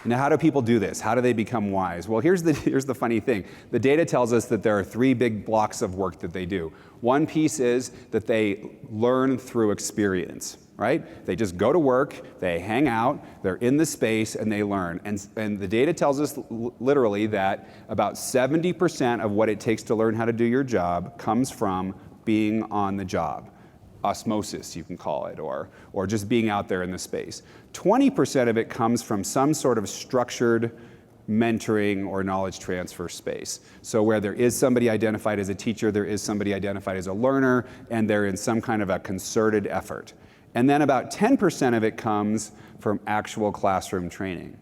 Now, how do people do this? How do they become wise? Well, here's the funny thing. The data tells us that there are 3 big blocks of work that they do. One piece is that they learn through experience, right? They just go to work, they hang out, they're in the space, and they learn. And the data tells us literally that about 70% of what it takes to learn how to do your job comes from being on the job. Osmosis, you can call it, or just being out there in the space. 20% of it comes from some sort of structured mentoring or knowledge transfer space. So where there is somebody identified as a teacher, there is somebody identified as a learner, and they're in some kind of a concerted effort. And then about 10% of it comes from actual classroom training.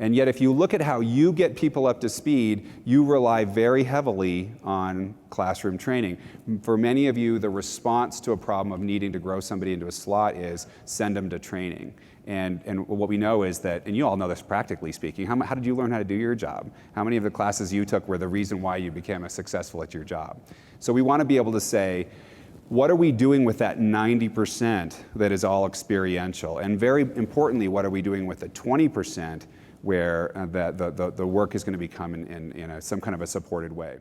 And yet if you look at how you get people up to speed, you rely very heavily on classroom training. For many of you, the response to a problem of needing to grow somebody into a slot is send them to training. And what we know is that, and you all know this practically speaking, how did you learn how to do your job? How many of the classes you took were the reason why you became successful at your job? So we want to be able to say, what are we doing with that 90% that is all experiential? And very importantly, what are we doing with the 20% where the work is going to become in some kind of a supported way?